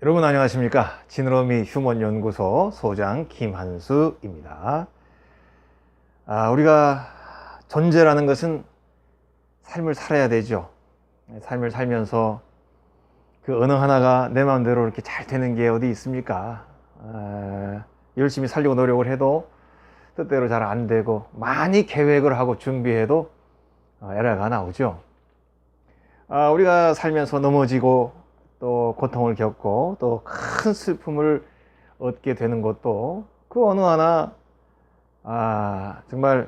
여러분 안녕하십니까? 지느러미 휴먼연구소 소장 김한수입니다. 우리가 존재라는 것은 삶을 살아야 되죠. 삶을 살면서 그 어느 하나가 내 마음대로 이렇게 잘 되는 게 어디 있습니까? 열심히 살려고 노력을 해도 뜻대로 잘 안 되고, 많이 계획을 하고 준비해도 에러가 나오죠. 우리가 살면서 넘어지고 또 고통을 겪고 또 큰 슬픔을 얻게 되는 것도 그 어느 하나 정말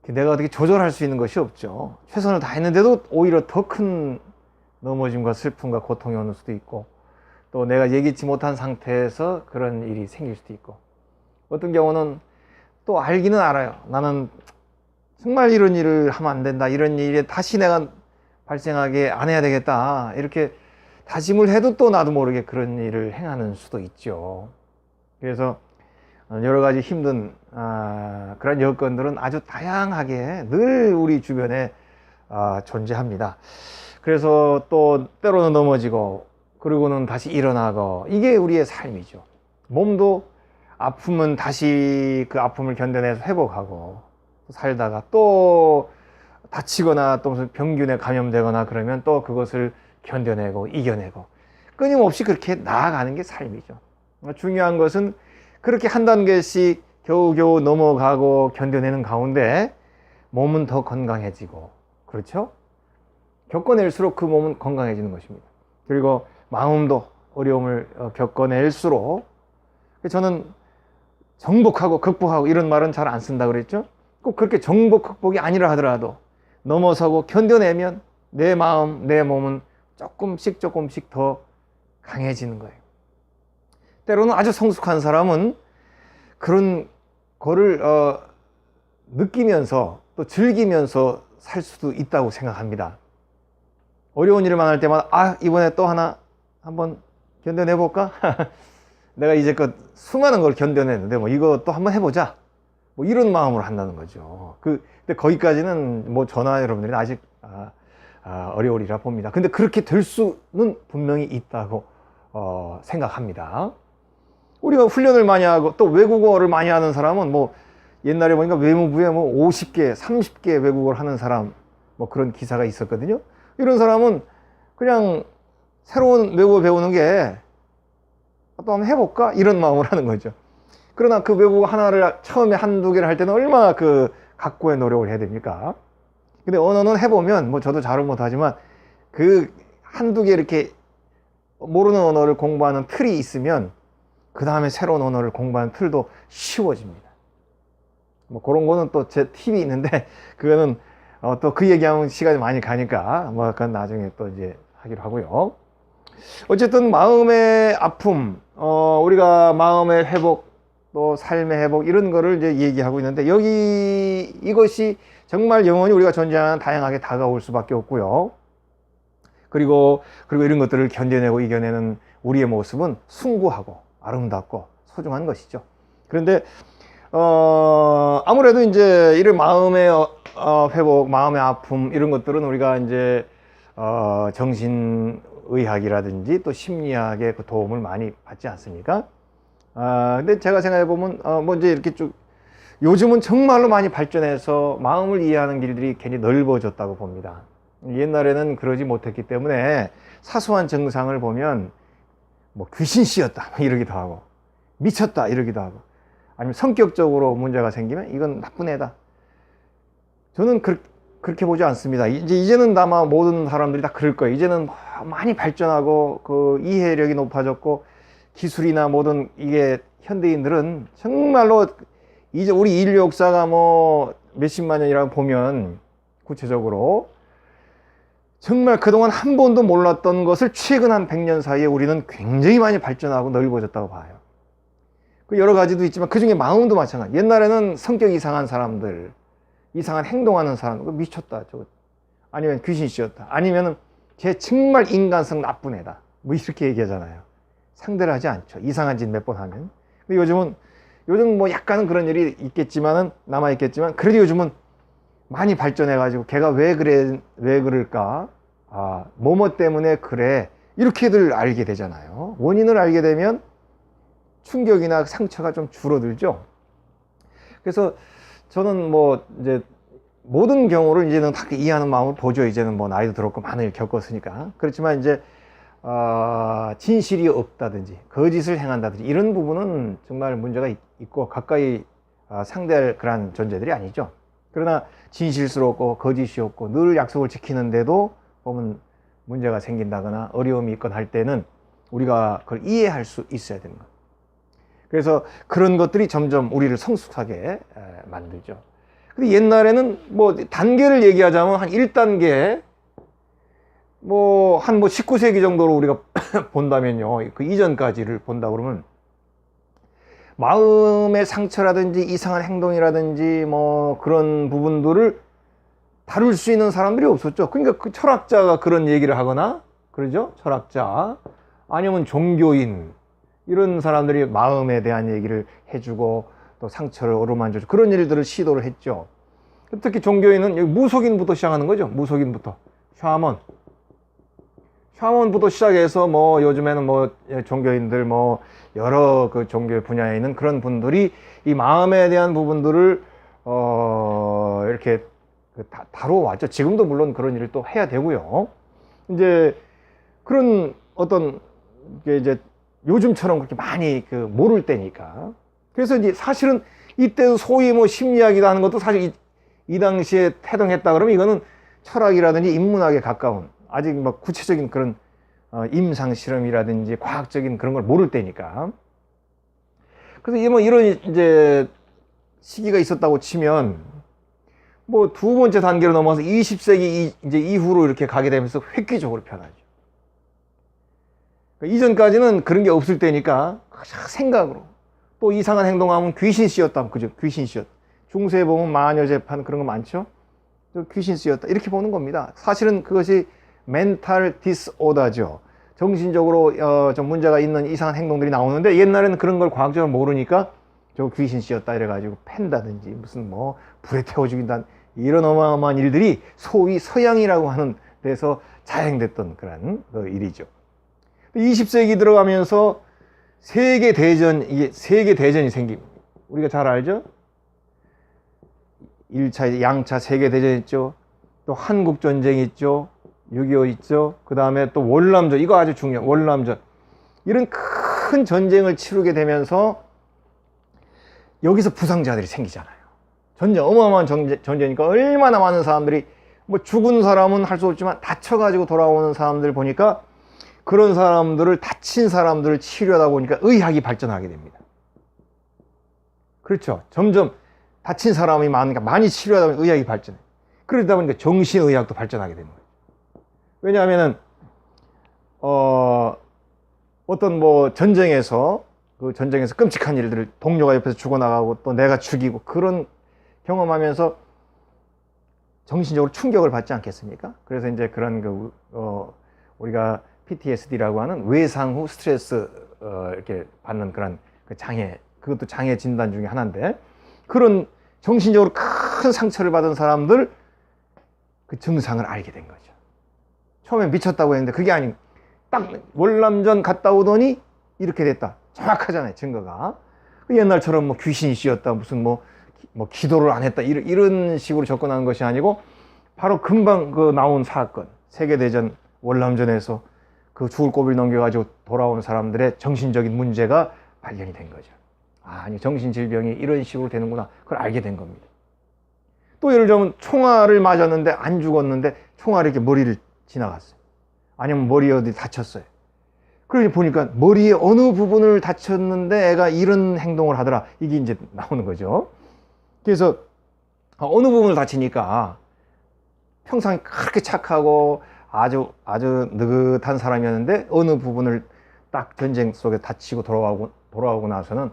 내가 어떻게 조절할 수 있는 것이 없죠. 최선을 다했는데도 오히려 더 큰 넘어짐과 슬픔과 고통이 오는 수도 있고, 또 내가 예기치 못한 상태에서 그런 일이 생길 수도 있고, 어떤 경우는 또 알기는 알아요. 나는 정말 이런 일을 하면 안 된다, 이런 일에 다시 내가 발생하게 안 해야 되겠다, 이렇게 다짐을 해도 또 나도 모르게 그런 일을 행하는 수도 있죠. 그래서 여러 가지 힘든 그런 여건들은 아주 다양하게 늘 우리 주변에 존재합니다. 그래서 또 때로는 넘어지고 그리고는 다시 일어나고, 이게 우리의 삶이죠. 몸도 아프면 다시 그 아픔을 견뎌내서 회복하고, 살다가 또 다치거나 또 무슨 병균에 감염되거나 그러면 또 그것을 견뎌내고 이겨내고, 끊임없이 그렇게 나아가는 게 삶이죠. 중요한 것은 그렇게 한 단계씩 겨우겨우 넘어가고 견뎌내는 가운데 몸은 더 건강해지고, 그렇죠? 겪어낼수록 그 몸은 건강해지는 것입니다. 그리고 마음도 어려움을 겪어낼수록, 저는 정복하고 극복하고 이런 말은 잘 안 쓴다 그랬죠? 꼭 그렇게 정복 극복이 아니라 하더라도 넘어서고 견뎌내면 내 마음, 내 몸은 조금씩 더 강해지는 거예요. 때로는 아주 성숙한 사람은 그런 거를 느끼면서 또 즐기면서 살 수도 있다고 생각합니다. 어려운 일을 만날 때마다 이번에 또 하나 한번 견뎌내볼까? 내가 이제껏 수많은 걸 견뎌냈는데 이거 또 한번 해보자, 이런 마음으로 한다는 거죠. 근데 거기까지는 저나 여러분들이 아직 어려우리라 봅니다. 근데 그렇게 될 수는 분명히 있다고 생각합니다. 우리가 훈련을 많이 하고 또 외국어를 많이 하는 사람은 옛날에 보니까 외무부에 50개, 30개 외국어를 하는 사람, 그런 기사가 있었거든요. 이런 사람은 그냥 새로운 외국어 배우는 게 또 한번 해볼까, 이런 마음으로 하는 거죠. 그러나 그 외국어 하나를 처음에 한두 개를 할 때는 얼마나 그 각고의 노력을 해야 됩니까? 근데 언어는 해보면 저도 잘은 못하지만 그 한두 개 이렇게 모르는 언어를 공부하는 틀이 있으면 그 다음에 새로운 언어를 공부하는 틀도 쉬워집니다. 그런 거는 또 제 팁이 있는데, 그거는 또 그 얘기하면 시간이 많이 가니까 그건 나중에 또 이제 하기로 하고요. 어쨌든 마음의 아픔, 우리가 마음의 회복, 또 삶의 회복, 이런 거를 이제 얘기하고 있는데, 이것이 정말 영원히 우리가 존재하는 다양하게 다가올 수밖에 없고요. 그리고 이런 것들을 견뎌내고 이겨내는 우리의 모습은 숭고하고 아름답고 소중한 것이죠. 그런데 아무래도 이제 이런 마음의 회복, 마음의 아픔, 이런 것들은 우리가 이제 정신의학이라든지 또 심리학의 그 도움을 많이 받지 않습니까? 근데 제가 생각해 보면 이제 이렇게 쭉 요즘은 정말로 많이 발전해서 마음을 이해하는 길들이 굉장히 넓어졌다고 봅니다. 옛날에는 그러지 못했기 때문에 사소한 증상을 보면 귀신 씌었다 이러기도 하고, 미쳤다 이러기도 하고, 아니면 성격적으로 문제가 생기면 이건 나쁜 애다. 저는 그렇게 보지 않습니다. 이제는 아마 모든 사람들이 다 그럴 거예요. 이제는 많이 발전하고 그 이해력이 높아졌고, 기술이나 모든 이게 현대인들은 정말로 이제 우리 인류 역사가 몇십만 년이라고 보면 구체적으로 정말 그동안 한 번도 몰랐던 것을 최근 한 100년 사이에 우리는 굉장히 많이 발전하고 넓어졌다고 봐요. 그 여러 가지도 있지만 그 중에 마음도 마찬가지. 옛날에는 성격 이상한 사람들, 이상한 행동하는 사람, 미쳤다, 저거, 아니면 귀신 씌었다, 아니면 쟤 정말 인간성 나쁜 애다, 이렇게 얘기하잖아요. 상대를 하지 않죠. 이상한 짓 몇 번 하면. 근데 요즘 약간은 그런 일이 있겠지만은, 남아있겠지만, 그래도 요즘은 많이 발전해가지고 걔가 왜 그럴까? 뭐뭐 때문에 그래? 이렇게들 알게 되잖아요. 원인을 알게 되면 충격이나 상처가 좀 줄어들죠. 그래서 저는 뭐 이제 모든 경우를 이제는 다 이해하는 마음을 보죠. 이제는 뭐 나이도 들었고 많은 일 겪었으니까. 그렇지만 이제 진실이 없다든지 거짓을 행한다든지 이런 부분은 정말 문제가 있고 가까이 상대할 그런 존재들이 아니죠. 그러나 진실스럽고 거짓이 없고 늘 약속을 지키는데도 보면 문제가 생긴다거나 어려움이 있거나 할 때는 우리가 그걸 이해할 수 있어야 되는 거예요. 그래서 그런 것들이 점점 우리를 성숙하게 만들죠. 근데 옛날에는 뭐 단계를 얘기하자면 한 1단계 뭐 한 19세기 정도로 우리가 본다면요. 그 이전까지를 본다 그러면 마음의 상처라든지 이상한 행동이라든지 뭐 그런 부분들을 다룰 수 있는 사람들이 없었죠. 그러니까 그 철학자가 그런 얘기를 하거나 그러죠. 철학자 아니면 종교인 이런 사람들이 마음에 대한 얘기를 해주고 또 상처를 어루만져주고 그런 일들을 시도를 했죠. 특히 종교인은 여기 무속인부터 시작하는 거죠. 무속인부터 샤먼부터 시작해서 뭐 요즘에는 뭐 종교인들 뭐 여러 그 종교 분야에 있는 그런 분들이 이 마음에 대한 부분들을 이렇게 다뤄왔죠. 지금도 물론 그런 일을 또 해야 되고요. 이제 그런 어떤 게 이제 요즘처럼 그렇게 많이 그 모를 때니까. 그래서 이제 사실은 이때 소위 뭐 심리학이다 하는 것도 사실 이 당시에 태동했다 그러면 이거는 철학이라든지 인문학에 가까운 아직 뭐 구체적인 그런 임상 실험이라든지 과학적인 그런 걸 모를 때니까. 그래서 뭐 이런 이제 시기가 있었다고 치면 뭐 두 번째 단계로 넘어서 20세기 이제 이후로 이렇게 가게 되면서 획기적으로 변하죠. 그러니까 이전까지는 그런 게 없을 때니까 생각으로 또 이상한 행동하면 귀신 씌었다, 그죠? 귀신 씌었다. 중세에 보면 마녀 재판 그런 거 많죠? 귀신 씌었다 이렇게 보는 겁니다. 사실은 그것이 멘탈 디스오더죠. 정신적으로 좀 문제가 있는 이상한 행동들이 나오는데 옛날에는 그런 걸 과학적으로 모르니까 저 귀신 씌었다 이래가지고 팬다든지 무슨 뭐 불에 태워 죽인다 이런 어마어마한 일들이 소위 서양이라고 하는 데서 자행됐던 그런 일이죠. 20세기 들어가면서 이게 세계 대전이 생깁니다. 우리가 잘 알죠? 1차, 양차 세계 대전 있죠. 또 한국 전쟁이 있죠. 6.25 있죠. 그 다음에 또 월남전, 이거 아주 중요해요. 월남전. 이런 큰 전쟁을 치르게 되면서 여기서 부상자들이 생기잖아요. 전쟁, 어마어마한 전쟁이니까 얼마나 많은 사람들이 뭐 죽은 사람은 할 수 없지만 다쳐가지고 돌아오는 사람들 보니까 그런 사람들을 다친 사람들을 치료하다 보니까 의학이 발전하게 됩니다. 그렇죠. 점점 다친 사람이 많으니까 많이 치료하다 보니까 의학이 발전해. 그러다 보니까 정신의학도 발전하게 되는 거예요. 왜냐하면은 어떤 뭐 전쟁에서 끔찍한 일들을 동료가 옆에서 죽어나가고 또 내가 죽이고 그런 경험하면서 정신적으로 충격을 받지 않겠습니까? 그래서 이제 그런 우리가 PTSD라고 하는 외상 후 스트레스 이렇게 받는 그런 그 장애, 그것도 장애 진단 중에 하나인데 그런 정신적으로 큰 상처를 받은 사람들 그 증상을 알게 된 거죠. 처음에 미쳤다고 했는데 그게 아니고 딱 월남전 갔다 오더니 이렇게 됐다. 정확하잖아요, 증거가. 옛날처럼 뭐 귀신이 씌었다, 무슨 뭐 기도를 안 했다 이런 식으로 접근하는 것이 아니고 바로 금방 그 나온 사건, 세계대전 월남전에서 그 죽을 고비를 넘겨가지고 돌아온 사람들의 정신적인 문제가 발견이 된 거죠. 아니, 정신질병이 이런 식으로 되는구나. 그걸 알게 된 겁니다. 또 예를 들면 총알을 맞았는데 안 죽었는데 총알이 이렇게 머리를 지나갔어요. 아니면 머리에 어디 다쳤어요. 그러니 보니까 머리에 어느 부분을 다쳤는데 애가 이런 행동을 하더라. 이게 이제 나오는 거죠. 그래서 어느 부분을 다치니까 평상에 그렇게 착하고 아주 느긋한 사람이었는데 어느 부분을 딱 전쟁 속에 다치고 돌아오고 나서는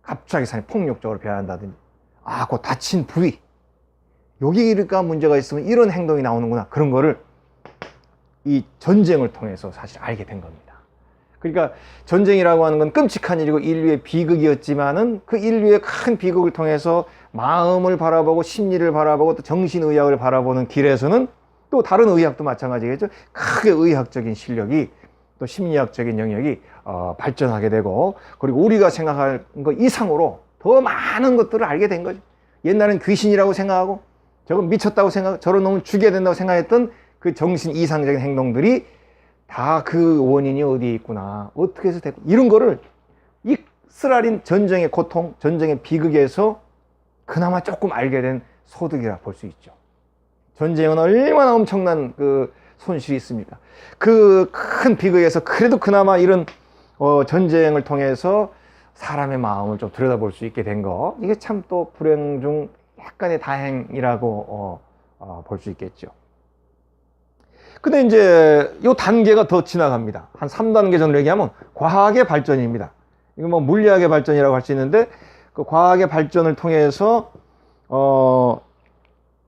갑자기 사람이 폭력적으로 변한다든지 그 다친 부위 여기가 문제가 있으면 이런 행동이 나오는구나. 그런 거를 이 전쟁을 통해서 사실 알게 된 겁니다. 그러니까 전쟁이라고 하는 건 끔찍한 일이고 인류의 비극이었지만은 그 인류의 큰 비극을 통해서 마음을 바라보고 심리를 바라보고 또 정신의학을 바라보는 길에서는 또 다른 의학도 마찬가지겠죠. 크게 의학적인 실력이 또 심리학적인 영역이 발전하게 되고, 그리고 우리가 생각할 것 이상으로 더 많은 것들을 알게 된 거죠. 옛날엔 귀신이라고 생각하고 저건 미쳤다고 생각하고 저런 놈은 죽여야 된다고 생각했던 그 정신 이상적인 행동들이 다 그 원인이 어디에 있구나, 어떻게 해서 됐고, 이런 거를 이 쓰라린 전쟁의 고통, 전쟁의 비극에서 그나마 조금 알게 된 소득이라 볼 수 있죠. 전쟁은 얼마나 엄청난 그 손실이 있습니까? 그 큰 비극에서 그래도 그나마 이런 전쟁을 통해서 사람의 마음을 좀 들여다볼 수 있게 된 거, 이게 참 또 불행 중 약간의 다행이라고 볼 수 있겠죠. 근데 이제 요 단계가 더 지나갑니다. 한 3단계 정도 얘기하면 과학의 발전입니다. 이거 뭐 물리학의 발전이라고 할 수 있는데, 그 과학의 발전을 통해서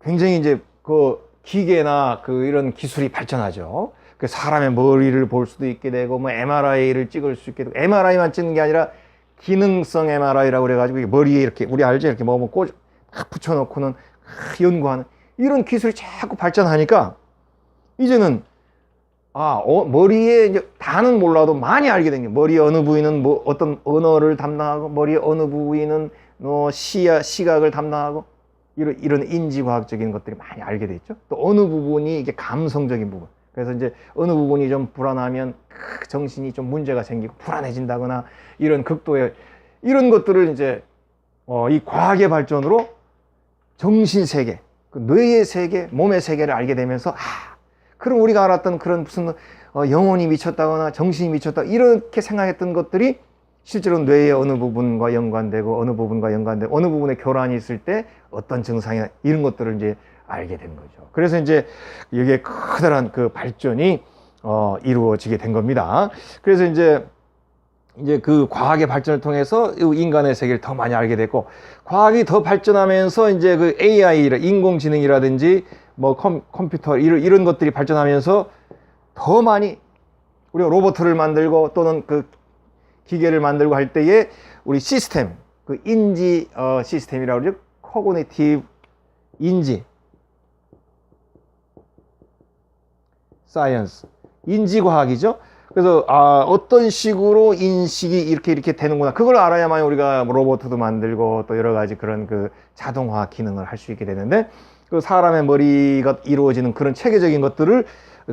굉장히 이제 그 기계나 그 이런 기술이 발전하죠. 그 사람의 머리를 볼 수도 있게 되고, 뭐 MRI를 찍을 수 있게 되고, MRI만 찍는 게 아니라 기능성 MRI라고 그래가지고 머리에 이렇게, 우리 알죠? 이렇게 뭐 붙여놓고는 연구하는 이런 기술이 자꾸 발전하니까 이제는 머리에 이제 다는 몰라도 많이 알게 된 게, 머리 어느 부위는 뭐 어떤 언어를 담당하고, 머리 어느 부위는 시각을 담당하고, 이런 인지과학적인 것들이 많이 알게 됐죠. 또 어느 부분이 이게 감성적인 부분. 그래서 이제 어느 부분이 좀 불안하면 정신이 좀 문제가 생기고 불안해진다거나, 이런 극도의 이런 것들을 이제 이 과학의 발전으로 정신 세계, 그 뇌의 세계, 몸의 세계를 알게 되면서, 그럼 우리가 알았던 그런 무슨 영혼이 미쳤다거나 정신이 미쳤다, 이렇게 생각했던 것들이 실제로 뇌의 어느 부분과 연관되고, 어느 부분과 연관되고, 어느 부분에 교란이 있을 때 어떤 증상이나 이런 것들을 이제 알게 된 거죠. 그래서 이제 이게 커다란 그 발전이 이루어지게 된 겁니다. 그래서 이제 그 과학의 발전을 통해서 인간의 세계를 더 많이 알게 됐고, 과학이 더 발전하면서 이제 그 AI, 인공지능이라든지 뭐 컴퓨터 이런 것들이 발전하면서 더 많이 우리가 로봇을 만들고 또는 그 기계를 만들고 할 때에 우리 시스템, 그 인지 시스템이라고 그러죠. 코그니티브 인지 사이언스, 인지과학이죠. 그래서 어떤 식으로 인식이 이렇게 되는구나, 그걸 알아야만 우리가 로봇도 만들고 또 여러 가지 그런 그 자동화 기능을 할 수 있게 되는데, 그 사람의 머리가 이루어지는 그런 체계적인 것들을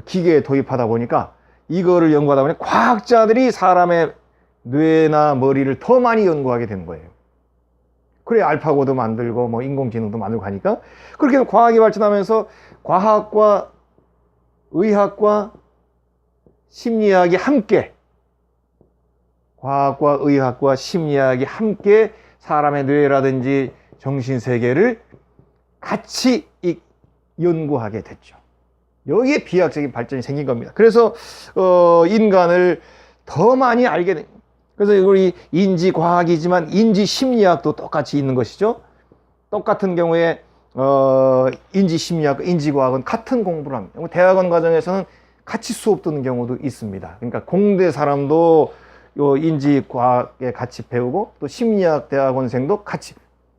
기계에 도입하다 보니까, 이거를 연구하다 보니 과학자들이 사람의 뇌나 머리를 더 많이 연구하게 되는 거예요. 그래 알파고도 만들고 뭐 인공지능도 만들고 하니까, 그렇게 해서 과학이 발전하면서 과학과 의학과 심리학이 함께, 과학과 의학과 심리학이 함께 사람의 뇌라든지 정신세계를 같이 연구하게 됐죠. 여기에 비약적인 발전이 생긴 겁니다. 그래서 인간을 더 많이 알게 된, 그래서 우리 인지과학이지만 인지심리학도 똑같이 있는 것이죠. 똑같은 경우에 인지심리학과 인지과학은 같은 공부를 합니다. 대학원 과정에서는 같이 수업 듣는 경우도 있습니다. 그러니까 공대 사람도 요 인지과학에 같이 배우고, 또 심리학 대학원생도 같이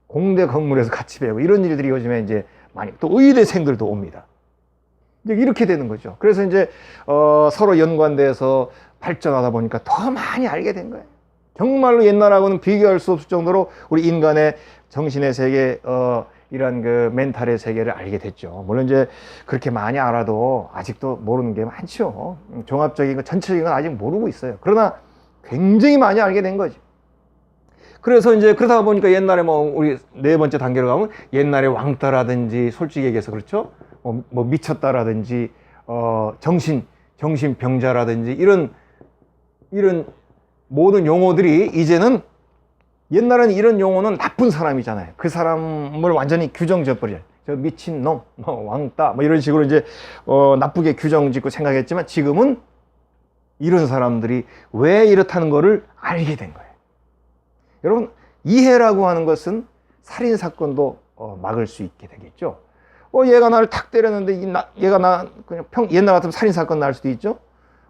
공대 건물에서 같이 배우고, 이런 일들이 요즘에 이제 많이, 또 의대생들도 옵니다. 이제 이렇게 되는 거죠. 그래서 이제 서로 연관돼서 발전하다 보니까 더 많이 알게 된 거예요. 정말로 옛날하고는 비교할 수 없을 정도로 우리 인간의 정신의 세계, 이런 그 멘탈의 세계를 알게 됐죠. 물론 이제 그렇게 많이 알아도 아직도 모르는 게 많죠. 종합적인 거, 전체적인 건 아직 모르고 있어요. 그러나 굉장히 많이 알게 된 거죠. 그래서 이제 그러다 보니까 옛날에 뭐 우리 네 번째 단계로 가면, 옛날에 왕따라든지, 솔직히 얘기해서 그렇죠. 뭐 미쳤다라든지, 정신병자라든지 이런 모든 용어들이 이제는, 옛날에는 이런 용어는 나쁜 사람이잖아요. 그 사람을 완전히 규정 지어버려요. 저 미친 놈, 뭐 왕따, 뭐 이런 식으로 이제 나쁘게 규정 짓고 생각했지만, 지금은 이런 사람들이 왜 이렇다는 거를 알게 된 거예요. 여러분, 이해라고 하는 것은 살인사건도 막을 수 있게 되겠죠. 얘가 나를 탁 때렸는데 얘가 그냥 옛날 같으면 살인사건 날 수도 있죠.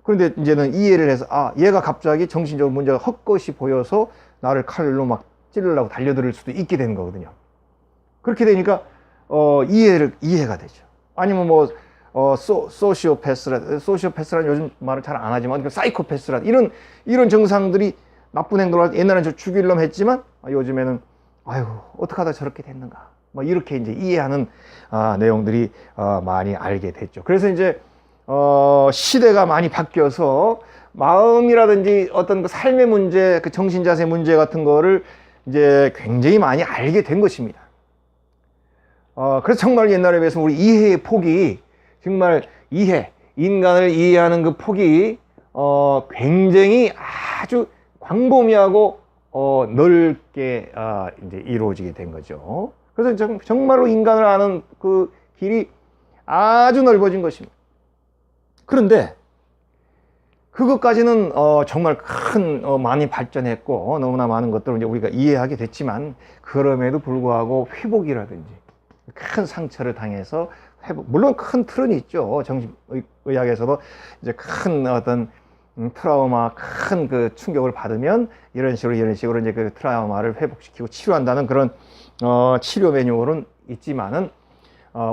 그런데 이제는 이해를 해서, 얘가 갑자기 정신적으로 문제가 헛것이 보여서 나를 칼로 막 찌르려고 달려들 수도 있게 되는 거거든요. 그렇게 되니까 이해가 되죠. 아니면 뭐 소시오패스라는 요즘 말을 잘 안 하지만 사이코패스라 이런 증상들이 나쁜 행동을 할 때 옛날에는 저 죽이려면 했지만 요즘에는 아유 어떡하다 저렇게 됐는가 뭐 이렇게 이제 이해하는 내용들이 많이 알게 됐죠. 그래서 이제 시대가 많이 바뀌어서 마음이라든지 어떤 그 삶의 문제, 그 정신자세 문제 같은 거를 이제 굉장히 많이 알게 된 것입니다. 그래서 정말 옛날에 비해서 우리 이해의 폭이 정말 인간을 이해하는 그 폭이 굉장히 아주 광범위하고 넓게 이제 이루어지게 된 거죠. 그래서 정말로 인간을 아는 그 길이 아주 넓어진 것입니다. 그런데 그것까지는 정말 많이 발전했고 너무나 많은 것들을 이제 우리가 이해하게 됐지만 그럼에도 불구하고 회복이라든지 큰 상처를 당해서 회복, 물론 큰 틀은 있죠. 정신의학에서도 이제 큰 어떤 트라우마, 큰 그 충격을 받으면 이런 식으로 이제 그 트라우마를 회복시키고 치료한다는 그런 치료 매뉴얼은 있지만은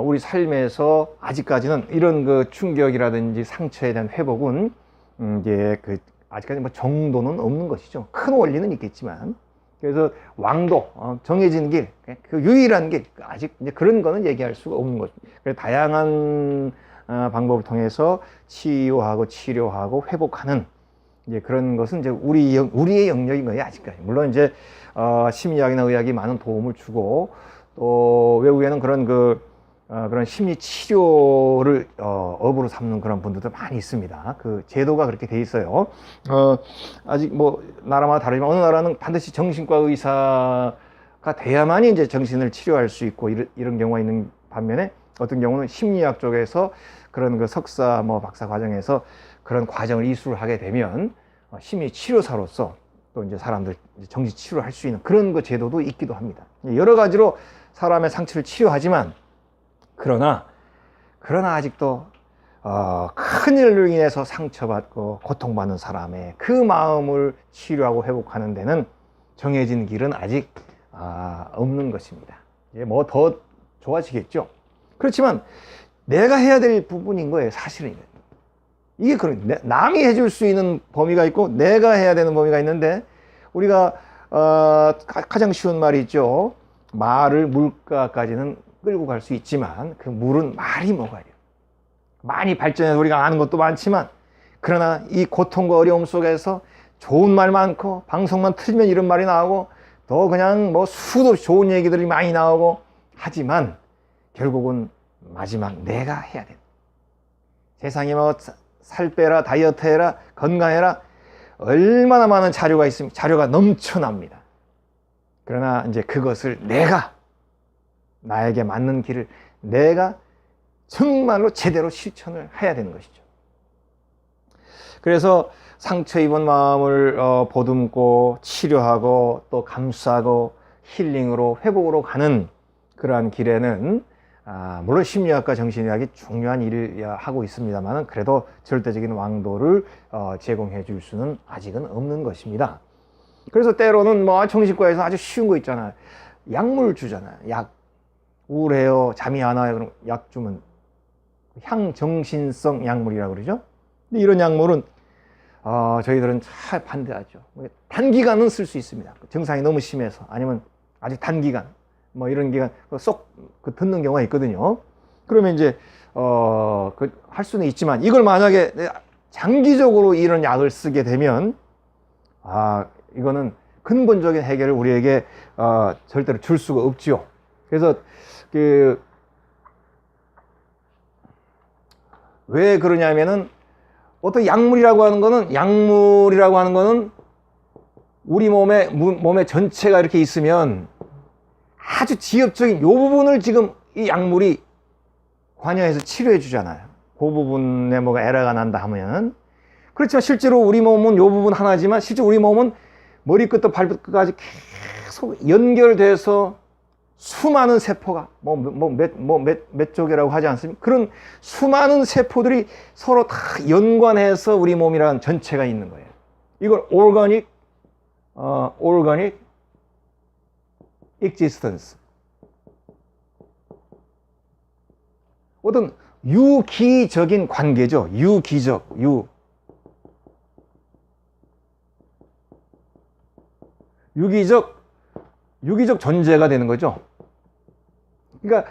우리 삶에서 아직까지는 이런 그 충격이라든지 상처에 대한 회복은 이제 그 아직까지 뭐 정도는 없는 것이죠. 큰 원리는 있겠지만 그래서 왕도 정해진 길, 그 유일한 길 아직 이제 그런 거는 얘기할 수가 없는 것입니다. 그래서 다양한 방법을 통해서 치유하고 치료하고 회복하는 이제 그런 것은 이제 우리의 영역인 거예요 아직까지. 물론 이제 심리학이나 의학이 많은 도움을 주고 또 외국에는 그런 심리 치료를 업으로 삼는 그런 분들도 많이 있습니다. 그 제도가 그렇게 돼 있어요. 아직 뭐 나라마다 다르지만 어느 나라는 반드시 정신과 의사가 돼야만이 이제 정신을 치료할 수 있고 이런 경우가 있는 반면에 어떤 경우는 심리학 쪽에서 그런 그 석사 뭐 박사 과정에서 그런 과정을 이수를 하게 되면 심리 치료사로서 또 이제 사람들 정신 치료를 할 수 있는 그런 그 제도도 있기도 합니다. 여러 가지로 사람의 상처를 치료하지만 그러나 아직도 큰 일로 인해서 상처받고 고통받는 사람의 그 마음을 치료하고 회복하는 데는 정해진 길은 아직 없는 것입니다. 뭐 더 좋아지겠죠. 그렇지만 내가 해야 될 부분인 거예요, 사실은. 이게 남이 해줄 수 있는 범위가 있고 내가 해야 되는 범위가 있는데 우리가 가장 쉬운 말이 있죠. 말을 물가까지는 끌고 갈 수 있지만 그 물은 말이 먹어야 돼요. 많이 발전해서 우리가 아는 것도 많지만 그러나 이 고통과 어려움 속에서 좋은 말 많고 방송만 틀면 이런 말이 나오고 더 그냥 뭐 수도 없이 좋은 얘기들이 많이 나오고 하지만 결국은 마지막 내가 해야 돼. 세상에 뭐 살 빼라, 다이어트 해라, 건강해라 얼마나 많은 자료가 있으면 자료가 넘쳐납니다. 그러나 이제 그것을 나에게 맞는 길을 내가 정말로 제대로 실천을 해야 되는 것이죠. 그래서 상처 입은 마음을 보듬고 치료하고 또 감싸고 힐링으로 회복으로 가는 그러한 길에는 물론 심리학과 정신의학이 중요한 일을 하고 있습니다만 그래도 절대적인 왕도를 제공해 줄 수는 아직은 없는 것입니다. 그래서 때로는 뭐 정신과에서 아주 쉬운 거 있잖아요. 약물 주잖아요. 약. 우울해요, 잠이 안 와요. 그럼 약 주면 향정신성 약물이라고 그러죠. 근데 이런 약물은 저희들은 잘 반대하죠. 단기간은 쓸 수 있습니다. 증상이 너무 심해서 아니면 아주 단기간 뭐 이런 기간 쏙 듣는 경우가 있거든요. 그러면 이제 할 수는 있지만 이걸 만약에 장기적으로 이런 약을 쓰게 되면 이거는 근본적인 해결을 우리에게 절대로 줄 수가 없지요. 그래서 왜 그러냐면은 어떤 약물이라고 하는 거는 우리 몸의 전체가 이렇게 있으면 아주 지엽적인 요 부분을 지금 이 약물이 관여해서 치료해 주잖아요. 그 부분에 뭐가 에러가 난다 하면. 그렇지만 실제로 우리 몸은 요 부분 하나지만 실제 우리 몸은 머리끝부터 발끝까지 계속 연결돼서 수많은 세포가 몇 쪽이라고 하지 않습니까? 그런 수많은 세포들이 서로 다 연관해서 우리 몸이라는 전체가 있는 거예요. 이걸 organic existence. 어떤 유기적인 관계죠. 유기적 존재가 되는 거죠. 그러니까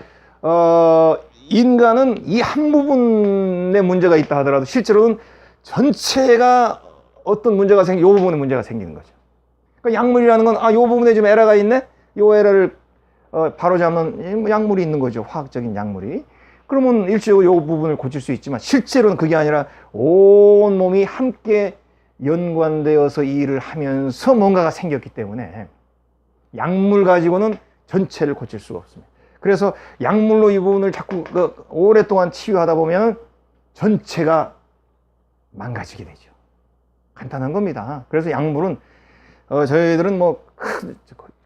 인간은 이 한 부분에 문제가 있다 하더라도 실제로는 전체가 어떤 문제가 이 부분에 문제가 생기는 거죠. 그러니까 약물이라는 건 이 부분에 좀 에러가 있네. 이 에러를 바로잡는 약물이 있는 거죠. 화학적인 약물이. 그러면 일시적으로 이 부분을 고칠 수 있지만 실제로는 그게 아니라 온 몸이 함께 연관되어서 이 일을 하면서 뭔가가 생겼기 때문에 약물 가지고는 전체를 고칠 수가 없습니다. 그래서 약물로 이 부분을 자꾸 오랫동안 치유하다 보면 전체가 망가지게 되죠. 간단한 겁니다. 그래서 약물은 저희들은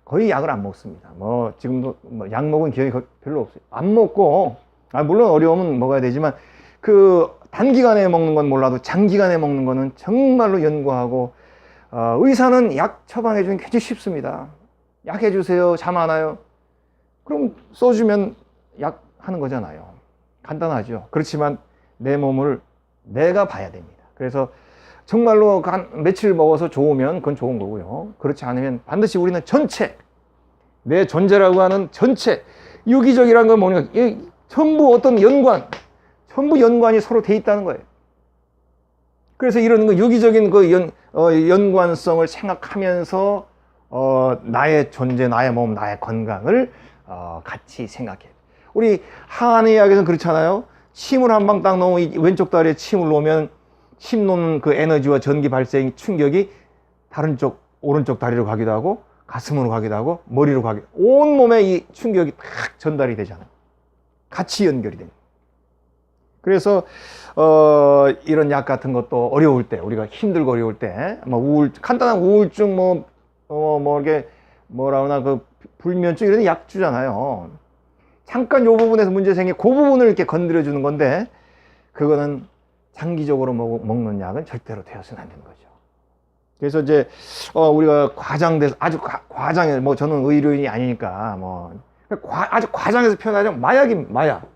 거의 약을 안 먹습니다. 지금도 약 먹은 기억이 별로 없어요. 안 먹고, 물론 어려우면 먹어야 되지만 단기간에 먹는 건 몰라도 장기간에 먹는 거는 정말로 연구하고, 의사는 약 처방해 주는 게 굉장히 쉽습니다. 약 해주세요. 잠 안 와요. 그럼 써주면 약 하는 거잖아요. 간단하죠. 그렇지만 내 몸을 내가 봐야 됩니다. 그래서 정말로 한 며칠 먹어서 좋으면 그건 좋은 거고요. 그렇지 않으면 반드시 우리는 전체, 내 존재라고 하는 전체, 유기적이라는 건 뭐냐, 전부 어떤 전부 연관이 서로 돼 있다는 거예요. 그래서 이런 유기적인 연관성을 생각하면서 나의 존재, 나의 몸, 나의 건강을 같이 생각해요. 우리 한의학에서는 그렇잖아요. 침을 한 방 딱 놓으면 왼쪽 다리에 침을 놓으면 침 놓는 그 에너지와 전기 발생 충격이 다른 쪽 오른쪽 다리로 가기도 하고 가슴으로 가기도 하고 머리로 가기도 하고 온 몸에 이 충격이 딱 전달이 되잖아요. 같이 연결이 됩니다. 그래서 이런 약 같은 것도 어려울 때, 우리가 힘들고 어려울 때, 간단한 우울증 이게 뭐라 그러나 불면증 이런 약 주잖아요. 잠깐 요 부분에서 문제 생기 그 부분을 이렇게 건드려 주는 건데 그거는 장기적으로 먹는 약은 절대로 되어서는 안 되는 거죠. 그래서 이제 우리가 과장돼서 아주 과장해 저는 의료인이 아니니까 아주 과장해서 표현하자면 마약.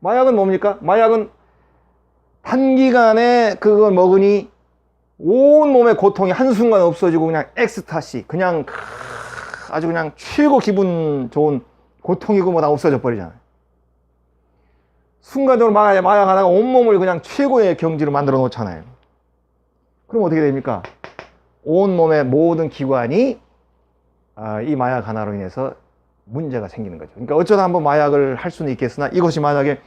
마약은 뭡니까? 마약은 단기간에 그걸 먹으니 온 몸의 고통이 한순간 없어지고 그냥 엑스타시, 그냥 아주 그냥 최고 기분 좋은 고통이고 다 없어져 버리잖아요. 순간적으로 마약 하나가 온몸을 그냥 최고의 경지로 만들어 놓잖아요. 그럼 어떻게 됩니까? 온몸의 모든 기관이 이 마약 하나로 인해서 문제가 생기는 거죠. 그러니까 어쩌다 한번 마약을 할 수는 있겠으나 이것이 만약에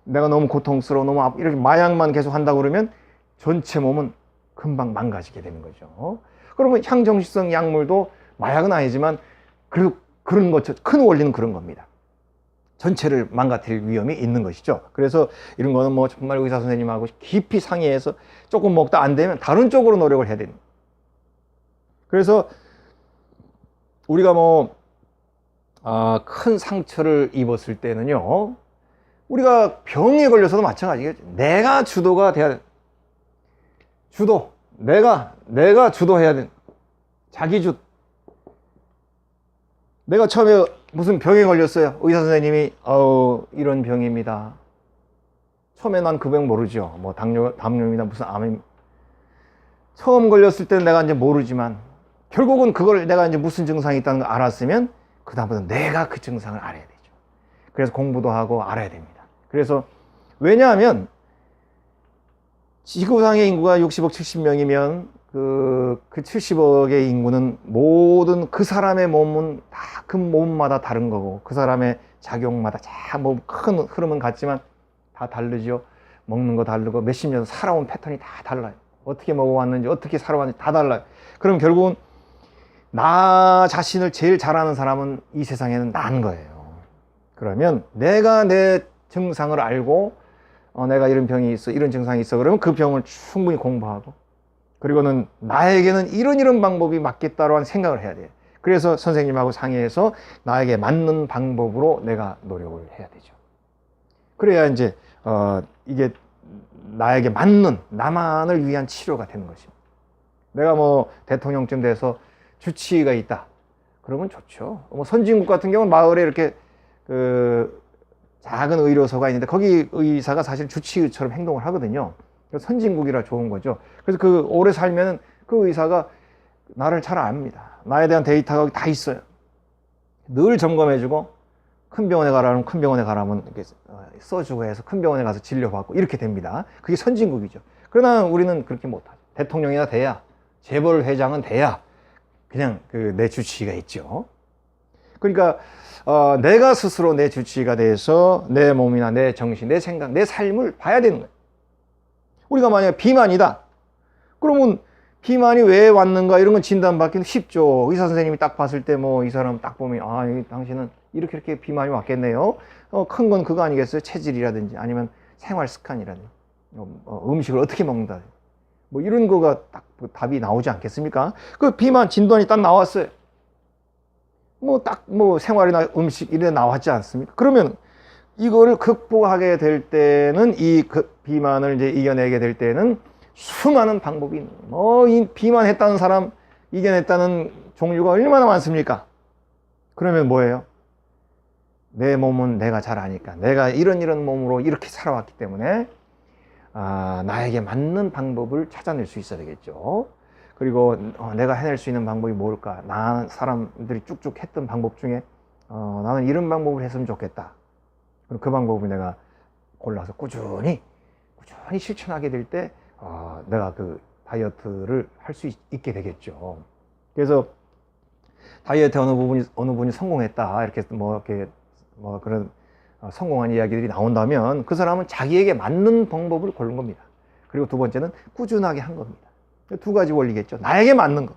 내가 너무 고통스러워, 너무 이렇게 마약만 계속 한다고 그러면 전체 몸은 금방 망가지게 되는 거죠. 그러면 향정신성 약물도 마약은 아니지만 그런 것처럼 큰 원리는 그런 겁니다. 전체를 망가뜨릴 위험이 있는 것이죠. 그래서 이런 거는 정말 의사 선생님하고 깊이 상의해서 조금 먹다 안 되면 다른 쪽으로 노력을 해야 됩니다. 그래서 우리가 큰 상처를 입었을 때는요, 우리가 병에 걸려서도 마찬가지겠죠. 내가 주도가 돼야 돼. 내가 주도해야 돼. 자기주. 내가 처음에 무슨 병에 걸렸어요. 의사 선생님이 이런 병입니다. 처음에 난 그 병 모르죠. 당뇨입니다. 무슨 암입니다. 처음 걸렸을 때는 내가 이제 모르지만 결국은 그걸 내가 이제 무슨 증상이 있다는 걸 알았으면 그다음부터는 내가 그 증상을 알아야 되죠. 그래서 공부도 하고 알아야 됩니다. 그래서 왜냐하면 지구상의 인구가 60억, 70명이면 그 70억의 인구는 모든 그 사람의 몸은 다 그 몸마다 다른 거고 그 사람의 작용마다 큰 흐름은 같지만 다 다르죠. 먹는 거 다르고 몇십 년 살아온 패턴이 다 달라요. 어떻게 먹어왔는지 어떻게 살아왔는지 다 달라요. 그럼 결국은 나 자신을 제일 잘 아는 사람은 이 세상에는 난 거예요. 그러면 내가 내 증상을 알고 내가 이런 병이 있어, 이런 증상이 있어, 그러면 그 병을 충분히 공부하고 그리고는 나에게는 이런 방법이 맞겠다고 하는 생각을 해야 돼요. 그래서 선생님하고 상의해서 나에게 맞는 방법으로 내가 노력을 해야 되죠. 그래야 이제 이게 나에게 맞는, 나만을 위한 치료가 되는 것입니다. 내가 대통령쯤 돼서 주치의가 있다. 그러면 좋죠. 선진국 같은 경우는 마을에 이렇게 작은 의료소가 있는데 거기 의사가 사실 주치의처럼 행동을 하거든요. 선진국이라 좋은 거죠. 그래서 그 오래 살면 그 의사가 나를 잘 압니다. 나에 대한 데이터가 다 있어요. 늘 점검해주고 큰 병원에 가라면 큰 병원에 가라면 이렇게 써주고 해서 큰 병원에 가서 진료받고 이렇게 됩니다. 그게 선진국이죠. 그러나 우리는 그렇게 못하죠. 대통령이나 돼야, 재벌 회장은 돼야 그냥 그 내 주치의가 있죠. 그러니까 내가 스스로 내 주치의가 돼서 내 몸이나 내 정신, 내 생각, 내 삶을 봐야 되는 거예요. 우리가 만약에 비만이다. 그러면 비만이 왜 왔는가 이런 건 진단받기는 쉽죠. 의사 선생님이 딱 봤을 때 뭐 이 사람 딱 보면 당신은 이렇게 비만이 왔겠네요. 큰 건 그거 아니겠어요? 체질이라든지 아니면 생활 습관이라든지 음식을 어떻게 먹는다. 뭐 이런 거가 딱 답이 나오지 않겠습니까? 그 비만 진단이 딱 나왔어요. 뭐 생활이나 음식 이런 데 나왔지 않습니까? 그러면 이거를 극복하게 될 때는 이 비만을 이제 이겨내게 될 때는 수많은 방법이 있는 거예요. 이 비만했다는 사람 이겨냈다는 종류가 얼마나 많습니까? 그러면 뭐예요? 내 몸은 내가 잘 아니까 내가 이런 몸으로 이렇게 살아왔기 때문에 나에게 맞는 방법을 찾아낼 수 있어야 되겠죠. 그리고 내가 해낼 수 있는 방법이 뭘까? 사람들이 쭉쭉 했던 방법 중에 나는 이런 방법을 했으면 좋겠다. 그럼 그 방법을 내가 골라서 꾸준히 실천하게 될 때 내가 그 다이어트를 할 수 있게 되겠죠. 그래서 다이어트 어느 분이 성공했다 이렇게 그런 성공한 이야기들이 나온다면 그 사람은 자기에게 맞는 방법을 고른 겁니다. 그리고 두 번째는 꾸준하게 한 겁니다. 두 가지 원리겠죠. 나에게 맞는 거.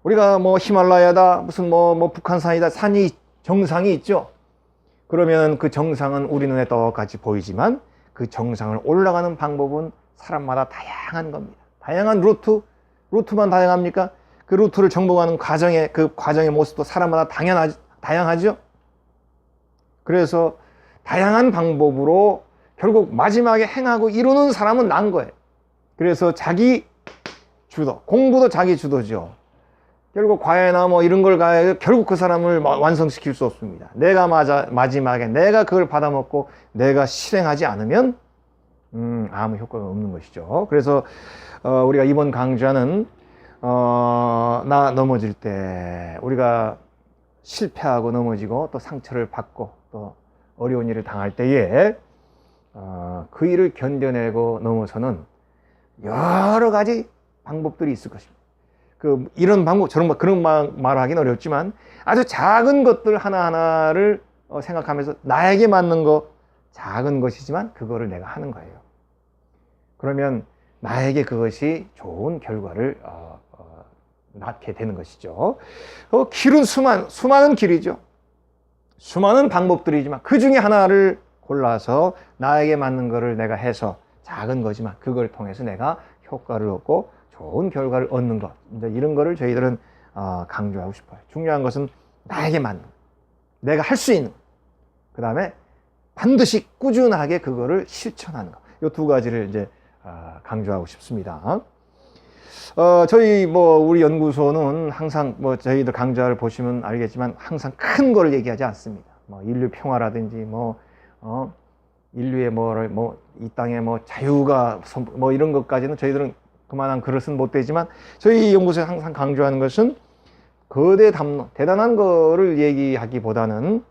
우리가 뭐 히말라야다 무슨 뭐 북한산이다 산이 정상이 있죠. 그러면 그 정상은 우리 눈에 똑같이 보이지만 그 정상을 올라가는 방법은 사람마다 다양한 겁니다. 다양한 루트만 다양합니까? 그 루트를 정복하는 그 과정의 모습도 사람마다 다양하죠. 그래서 다양한 방법으로 결국 마지막에 행하고 이루는 사람은 난 거예요. 그래서 자기 주도, 공부도 자기 주도죠. 결국 과외나 뭐 이런 걸 가야 결국 그 사람을 완성시킬 수 없습니다. 내가 마지막에 내가 그걸 받아먹고 내가 실행하지 않으면 아무 효과가 없는 것이죠. 그래서 우리가 이번 강좌는 나 넘어질 때 우리가 실패하고 넘어지고 또 상처를 받고 또 어려운 일을 당할 때에 그 일을 견뎌내고 넘어서는 여러 가지 방법들이 있을 것입니다. 이런 방법, 저런 그런 말하기는 어렵지만 아주 작은 것들 하나하나를 생각하면서 나에게 맞는 거, 작은 것이지만 그거를 내가 하는 거예요. 그러면 나에게 그것이 좋은 결과를 낳게 되는 것이죠. 길은 수많은 길이죠. 수많은 방법들이지만 그 중에 하나를 골라서 나에게 맞는 거를 내가 해서 작은 거지만 그걸 통해서 내가 효과를 얻고 좋은 결과를 얻는 것, 이런 거를 저희들은 강조하고 싶어요. 중요한 것은 나에게 맞는 것, 내가 할 수 있는 것, 그 다음에 반드시 꾸준하게 그거를 실천하는 것, 이 두 가지를 이제 강조하고 싶습니다. 저희 우리 연구소는 항상 저희들 강좌를 보시면 알겠지만 항상 큰 거를 얘기하지 않습니다. 인류 평화라든지 인류의 이 땅에 자유가 이런 것까지는 저희들은 그만한 그릇은 못 되지만 저희 연구소에 항상 강조하는 것은 거대 담론, 대단한 거를 얘기하기보다는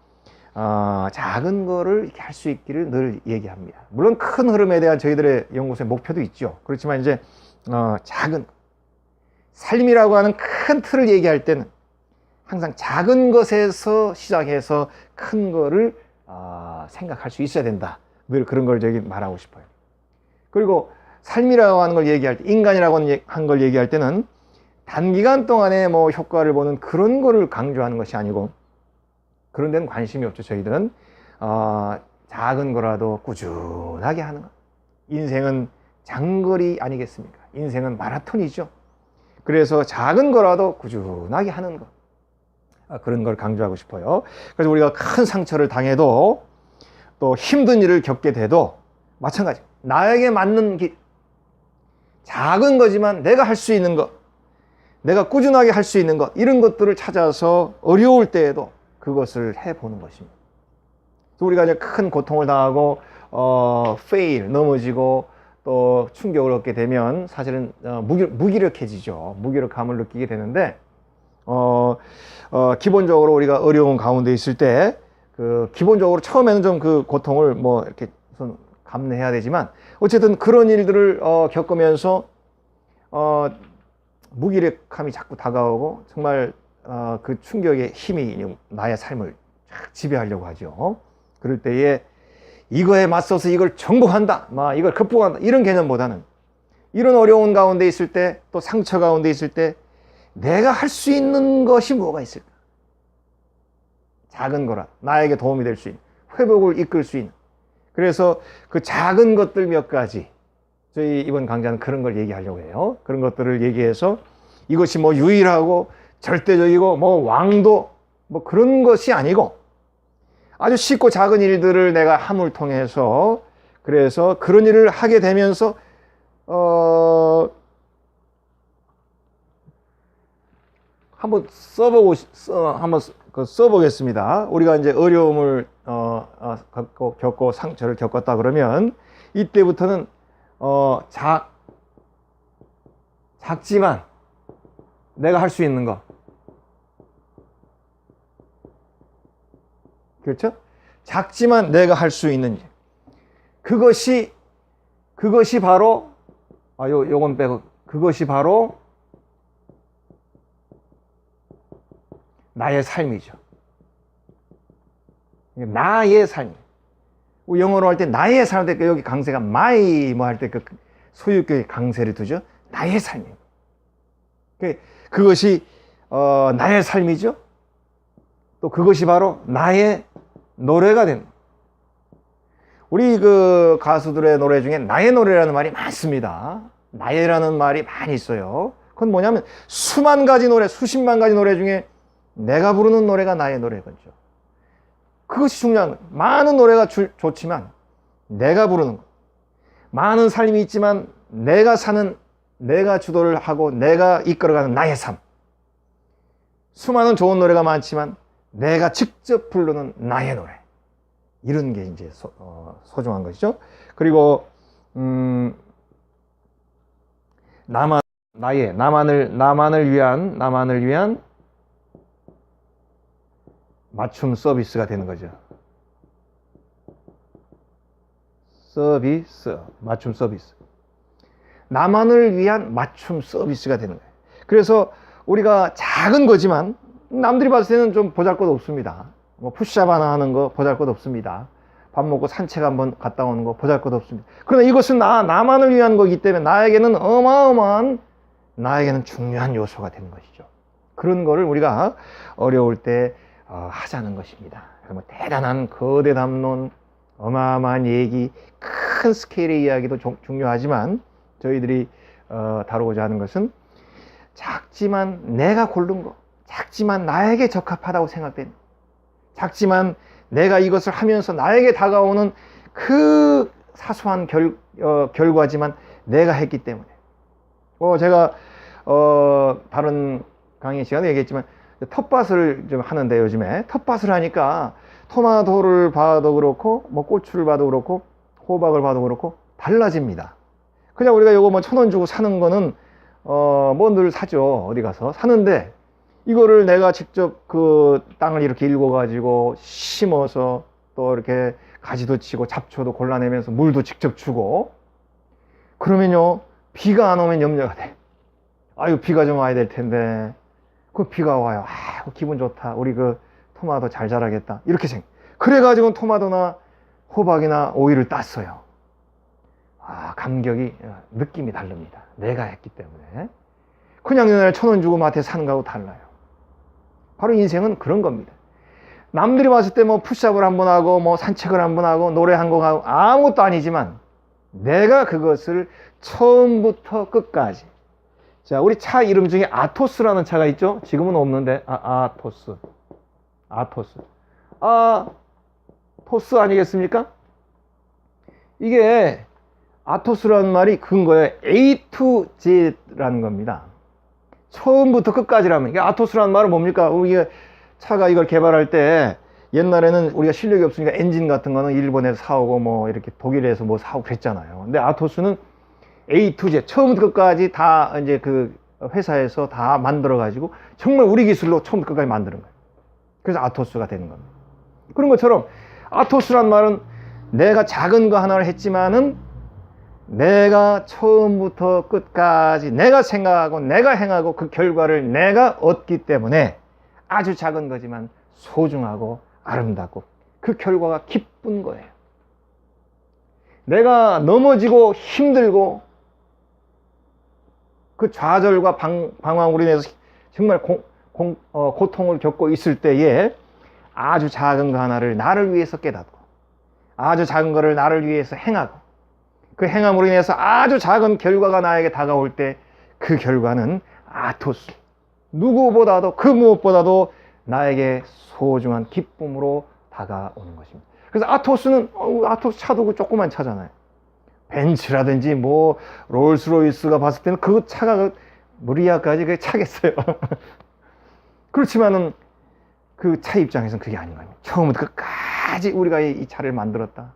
작은 거를 이렇게 할 수 있기를 늘 얘기합니다. 물론 큰 흐름에 대한 저희들의 연구소의 목표도 있죠. 그렇지만 이제 작은 삶이라고 하는 큰 틀을 얘기할 때는 항상 작은 것에서 시작해서 큰 거를 생각할 수 있어야 된다. 늘 그런 걸 저기 말하고 싶어요. 그리고 삶이라고 하는 걸 얘기할 때, 인간이라고 하는 걸 얘기할 때는 단기간 동안에 효과를 보는 그런 거를 강조하는 것이 아니고 그런 데는 관심이 없죠. 저희들은 작은 거라도 꾸준하게 하는 것. 인생은 장거리 아니겠습니까? 인생은 마라톤이죠. 그래서 작은 거라도 꾸준하게 하는 것, 그런 걸 강조하고 싶어요. 그래서 우리가 큰 상처를 당해도 또 힘든 일을 겪게 돼도 마찬가지, 나에게 맞는 길, 작은 거지만 내가 할 수 있는 것, 내가 꾸준하게 할 수 있는 것, 이런 것들을 찾아서 어려울 때에도 그것을 해보는 것입니다. 또 우리가 이제 큰 고통을 당하고 fail, 넘어지고 또 충격을 얻게 되면 사실은 무기력해지죠. 무기력함을 느끼게 되는데 기본적으로 우리가 어려운 가운데 있을 때 기본적으로 처음에는 좀 그 고통을 뭐 이렇게 우선 감내해야 되지만 어쨌든 그런 일들을 겪으면서 무기력함이 자꾸 다가오고 정말 그 충격의 힘이 나의 삶을 지배하려고 하죠. 그럴 때에 이거에 맞서서 이걸 정복한다, 이걸 극복한다 이런 개념보다는 이런 어려운 가운데 있을 때 또 상처 가운데 있을 때 내가 할 수 있는 것이 뭐가 있을까? 작은 거라 나에게 도움이 될 수 있는 회복을 이끌 수 있는 그래서 그 작은 것들 몇 가지 저희 이번 강좌는 그런 걸 얘기하려고 해요. 그런 것들을 얘기해서 이것이 뭐 유일하고 절대적이고 뭐 왕도 뭐 그런 것이 아니고 아주 쉽고 작은 일들을 내가 함을 통해서 그래서 그런 일을 하게 되면서 한번 써보겠습니다. 우리가 이제 어려움을 겪고 상처를 겪었다 그러면 이때부터는 작지만 내가 할 수 있는 거, 그렇죠? 작지만 내가 할 수 있는 일, 그것이 바로 요건 빼고 그것이 바로 나의 삶이죠. 나의 삶. 영어로 할 때 나의 삶 때 여기 강세가 my 뭐 할 때 그 소유격의 강세를 두죠. 나의 삶이에요. 그것이 나의 삶이죠. 또 그것이 바로 나의 노래가 됩니다. 우리 그 가수들의 노래 중에 나의 노래라는 말이 많습니다. 나의라는 말이 많이 있어요. 그건 뭐냐면 수만 가지 노래, 수십만 가지 노래 중에 내가 부르는 노래가 나의 노래거죠. 그것이 중요한 거예요. 많은 노래가 좋지만 내가 부르는 것. 많은 삶이 있지만 내가 사는, 내가 주도를 하고 내가 이끌어가는 나의 삶. 수많은 좋은 노래가 많지만 내가 직접 부르는 나의 노래. 이런 게 이제 소중한 것이죠. 그리고 나만을 위한 맞춤 서비스가 되는 거죠. 맞춤 서비스. 나만을 위한 맞춤 서비스가 되는 거예요. 그래서 우리가 작은 거지만 남들이 봤을 때는 좀 보잘것 없습니다. 뭐 푸시업 하나 하는 거 보잘것 없습니다. 밥 먹고 산책 한번 갔다 오는 거 보잘것 없습니다. 그러나 이것은 나만을 위한 거기 때문에 나에게는 어마어마한, 나에게는 중요한 요소가 되는 것이죠. 그런 거를 우리가 어려울 때 하자는 것입니다. 뭐 대단한 거대 담론, 어마어마한 얘기, 큰 스케일의 이야기도 중요하지만 저희들이 다루고자 하는 것은 작지만 내가 고른 거, 작지만 나에게 적합하다고 생각되는, 작지만 내가 이것을 하면서 나에게 다가오는 그 사소한 결과지만 내가 했기 때문에. 제가 다른 강의 시간에 얘기했지만 텃밭을 좀 하는데 요즘에 텃밭을 하니까 토마토를 봐도 그렇고 뭐 고추를 봐도 그렇고 호박을 봐도 그렇고 달라집니다. 그냥 우리가 요거 뭐 1,000원 주고 사는 거는 뭐 늘 사죠. 어디 가서 사는데 이거를 내가 직접 그 땅을 이렇게 일궈 가지고 심어서 또 이렇게 가지도 치고 잡초도 골라내면서 물도 직접 주고 그러면요 비가 안 오면 염려가 돼. 비가 좀 와야 될 텐데 그 비가 와요. 기분 좋다. 우리 그 토마토 잘 자라겠다. 이렇게 그래가지고 토마토나 호박이나 오이를 땄어요. 감격이, 느낌이 다릅니다. 내가 했기 때문에. 그냥 옛날에 1,000원 주고 마트에 사는 거하고 달라요. 바로 인생은 그런 겁니다. 남들이 봤을 때 뭐 푸시업을 한번 하고 뭐 산책을 한번 하고 노래 한 곡 하고 아무것도 아니지만 내가 그것을 처음부터 끝까지. 자, 우리 차 이름 중에 아토스라는 차가 있죠? 지금은 없는데, 아토스. 토스 아니겠습니까? 이게 아토스라는 말이 근거에 A to Z라는 겁니다. 처음부터 끝까지라면. 이게 아토스라는 말은 뭡니까? 이게 차가 이걸 개발할 때 옛날에는 우리가 실력이 없으니까 엔진 같은 거는 일본에서 사오고 뭐 이렇게 독일에서 뭐 사오고 그랬잖아요. 근데 아토스는 A to Z 처음부터 끝까지 다 이제 그 회사에서 다 만들어 가지고 정말 우리 기술로 처음부터 끝까지 만드는 거예요. 그래서 아토스가 되는 겁니다. 그런 것처럼 아토스란 말은 내가 작은 거 하나를 했지만은 내가 처음부터 끝까지 내가 생각하고 내가 행하고 그 결과를 내가 얻기 때문에 아주 작은 거지만 소중하고 아름답고 그 결과가 기쁜 거예요. 내가 넘어지고 힘들고 그 좌절과 방황으로 인해서 정말 고통을 겪고 있을 때에 아주 작은 거 하나를 나를 위해서 깨닫고 아주 작은 거를 나를 위해서 행하고 그 행함으로 인해서 아주 작은 결과가 나에게 다가올 때 그 결과는 아토스, 누구보다도 그 무엇보다도 나에게 소중한 기쁨으로 다가오는 것입니다. 그래서 아토스는 아토스 차도 조그만 차잖아요. 벤츠라든지 뭐 롤스로이스가 봤을 때는 그 차가 무리야까지 그게 차겠어요. 그렇지만은 그 차 입장에서는 그게 아닌 겁니다. 처음부터 끝까지 우리가 이 차를 만들었다.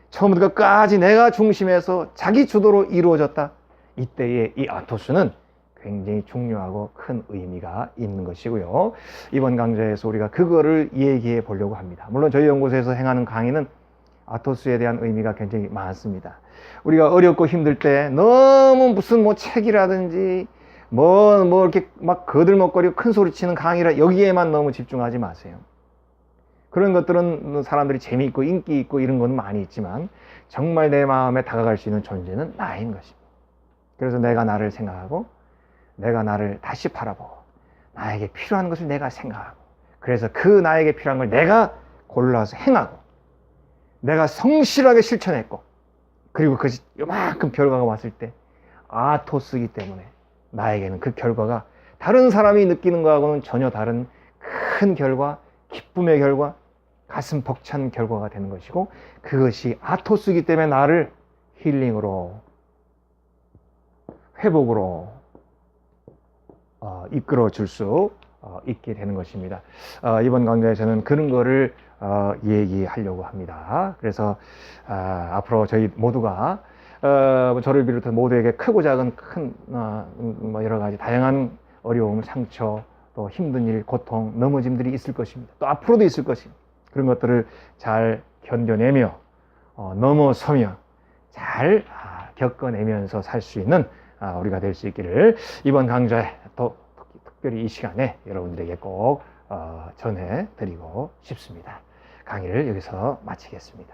처음부터 끝까지 내가 중심에서 자기 주도로 이루어졌다. 이때의 이 아토스는 굉장히 중요하고 큰 의미가 있는 것이고요. 이번 강좌에서 우리가 그거를 얘기해 보려고 합니다. 물론 저희 연구소에서 행하는 강의는 아토스에 대한 의미가 굉장히 많습니다. 우리가 어렵고 힘들 때 너무 무슨 뭐 책이라든지 뭐 이렇게 막 거들먹거리고 큰 소리 치는 강의라 여기에만 너무 집중하지 마세요. 그런 것들은 사람들이 재미있고 인기 있고 이런 건 많이 있지만 정말 내 마음에 다가갈 수 있는 존재는 나인 것입니다. 그래서 내가 나를 생각하고 내가 나를 다시 바라보고 나에게 필요한 것을 내가 생각하고 그래서 그 나에게 필요한 걸 내가 골라서 행하고 내가 성실하게 실천했고 그리고 그것이 요만큼 결과가 왔을 때 아토스이기 때문에 나에게는 그 결과가 다른 사람이 느끼는 것하고는 전혀 다른 큰 결과, 기쁨의 결과, 가슴 벅찬 결과가 되는 것이고 그것이 아토스이기 때문에 나를 힐링으로 회복으로 이끌어 줄 수 있게 되는 것입니다. 이번 강좌에서는 그런 거를 얘기하려고 합니다. 그래서 앞으로 저희 모두가 저를 비롯해 모두에게 크고 작은 큰 뭐 여러 가지 다양한 어려움, 상처, 또 힘든 일, 고통, 넘어짐들이 있을 것입니다. 또 앞으로도 있을 것입니다. 그런 것들을 잘 견뎌내며 넘어서며 잘 겪어내면서 살 수 있는 우리가 될 수 있기를 이번 강좌에 또 특별히 이 시간에 여러분들에게 꼭 전해드리고 싶습니다. 강의를 여기서 마치겠습니다.